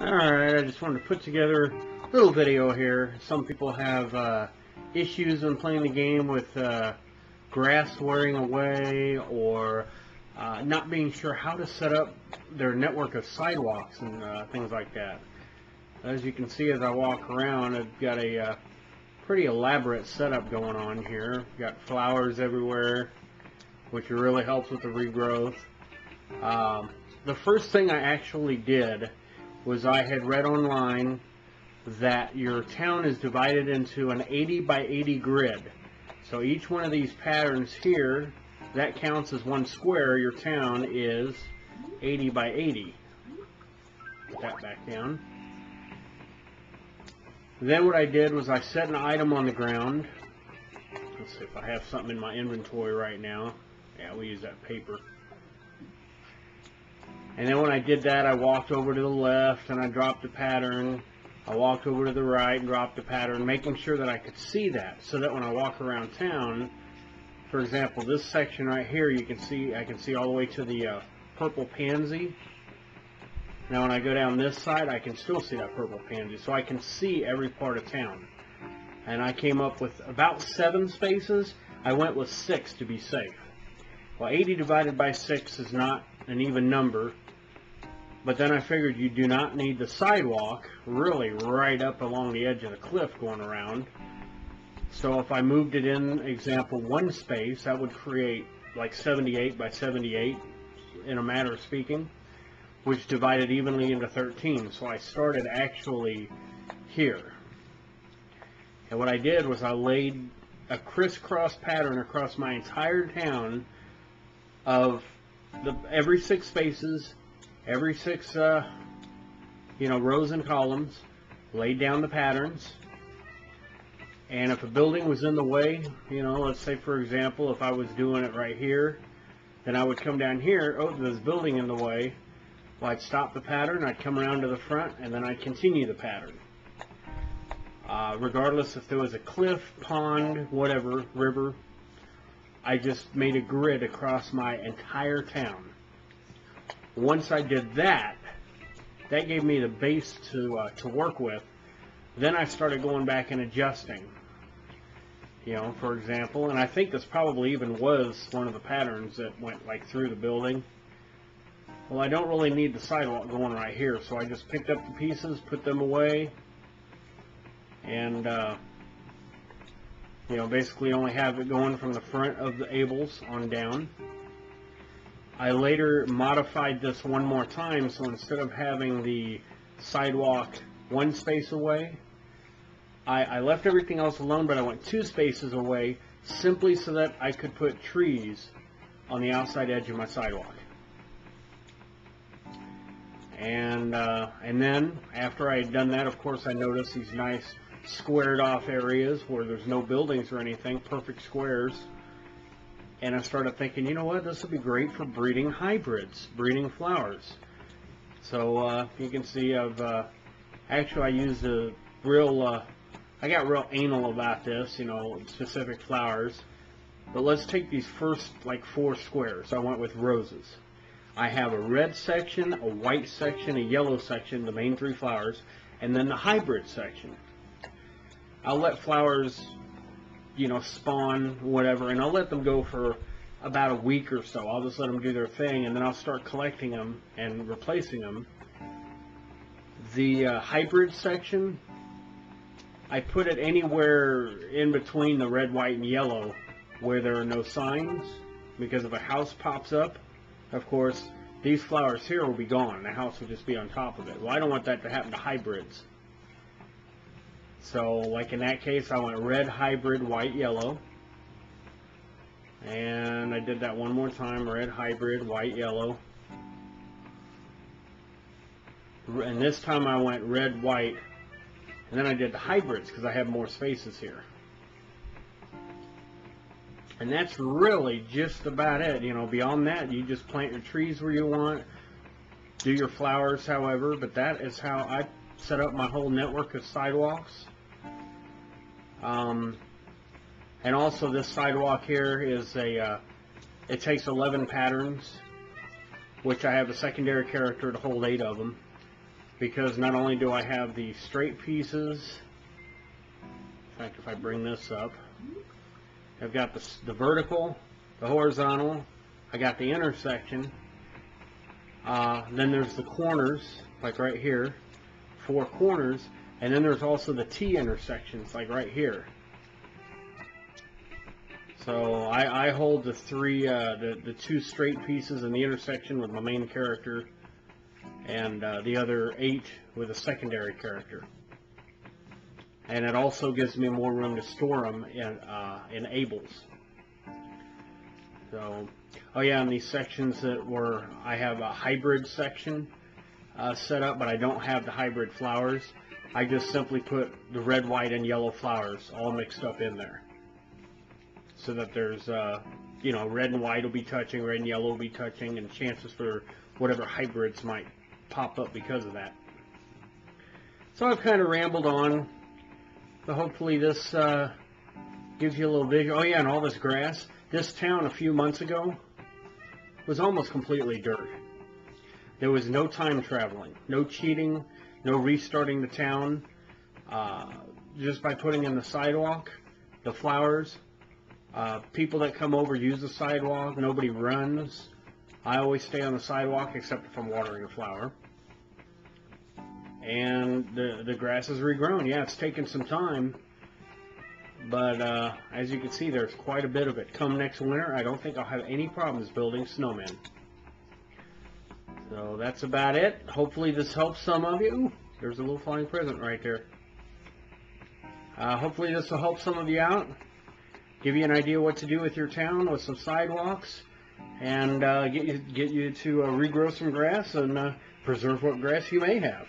Alright, I just wanted to put together a little video here. Some people have issues when playing the game with grass wearing away or not being sure how to set up their network of sidewalks and things like that. As you can see as I walk around, I've got a pretty elaborate setup going on here. Got flowers everywhere, which really helps with the regrowth. The first thing I actually did was I had read online that your town is divided into an 80 by 80 grid. So each one of these patterns here, that counts as one square. Your town is 80 by 80. Put that back down. Then what I did was I set an item on the ground. Let's see if I have something in my inventory right now. Yeah, we use that paper. And then when I did that, I walked over to the left and I dropped a pattern. I walked over to the right and dropped a pattern, making sure that I could see that, so that when I walk around town, for example, this section right here, you can see, I can see all the way to the purple pansy. Now when I go down this side, I can still see that purple pansy, so I can see every part of town. And I came up with about 7 spaces. I went with 6 to be safe. Well, 80 divided by 6 is not an even number. But then I figured you do not need the sidewalk really right up along the edge of the cliff going around. So if I moved it in, example, 1 space, that would create like 78 by 78 in a matter of speaking, which divided evenly into 13. So I started actually here. And what I did was I laid a crisscross pattern across my entire town of every 6 spaces, every 6 rows and columns, laid down the patterns. And if a building was in the way, let's say for example if I was doing it right here, then I would come down here. Oh, there's a building in the way. Well, I'd stop the pattern, I'd come around to the front, and then I'd continue the pattern. Regardless if there was a cliff, pond, whatever, river, I just made a grid across my entire town. Once I did that, that gave me the base to work with. Then I started going back and adjusting. For example, and I think this probably even was one of the patterns that went like through the building. Well, I don't really need the sidewalk going right here, so I just picked up the pieces, put them away, and basically only have it going from the front of the ables on down. I later modified this one more time, so instead of having the sidewalk 1 space away, I left everything else alone, but I went 2 spaces away, simply so that I could put trees on the outside edge of my sidewalk. And then, after I had done that, of course, I noticed these nice squared off areas where there's no buildings or anything, perfect squares. And I started thinking, you know what, this would be great for breeding hybrids, breeding flowers. So you can see actually I used a real, I got real anal about this, specific flowers. But let's take these first like 4 squares. I went with roses. I have a red section, a white section, a yellow section, the main 3 flowers, and then the hybrid section. I'll let flowers spawn, whatever, and I'll let them go for about a week or so. I'll just let them do their thing, and then I'll start collecting them and replacing them. The hybrid section, I put it anywhere in between the red, white, and yellow where there are no signs, because if a house pops up, of course, these flowers here will be gone. The house will just be on top of it. Well, I don't want that to happen to hybrids. So, like in that case, I went red, hybrid, white, yellow. And I did that one more time, red, hybrid, white, yellow. And this time I went red, white, and then I did the hybrids because I have more spaces here. And that's really just about it. Beyond that, you just plant your trees where you want, do your flowers however, but that is how I set up my whole network of sidewalks. And also this sidewalk here is it takes 11 patterns, which I have a secondary character to hold 8 of them. because not only do I have the straight pieces, in fact, if I bring this up, I've got the vertical, the horizontal, I got the intersection, then there's the corners, like right here, 4 corners, and then there's also the T intersections, like right here. So I hold the 2 straight pieces in the intersection with my main character, and the other 8 with a secondary character. And it also gives me more room to store them in ables. So, oh yeah, in these sections I have a hybrid section set up, but I don't have the hybrid flowers. I just simply put the red, white, and yellow flowers all mixed up in there, so that there's, you know, red and white will be touching, red and yellow will be touching, and chances for whatever hybrids might pop up because of that. So I've kind of rambled on, but hopefully this gives you a little vision. Oh yeah, and all this grass. This town a few months ago was almost completely dirt. There was no time traveling, no cheating, no restarting the town. Just by putting in the sidewalk, the flowers, people that come over use the sidewalk. Nobody runs. I always stay on the sidewalk except if I'm watering a flower. And the grass is regrown. Yeah, it's taken some time, but as you can see, there's quite a bit of it. Come next winter, I don't think I'll have any problems building snowmen. So that's about it. Hopefully this helps some of you. Ooh, there's a little flying present right there. Hopefully this will help some of you out, give you an idea what to do with your town with some sidewalks, and get you to regrow some grass and preserve what grass you may have.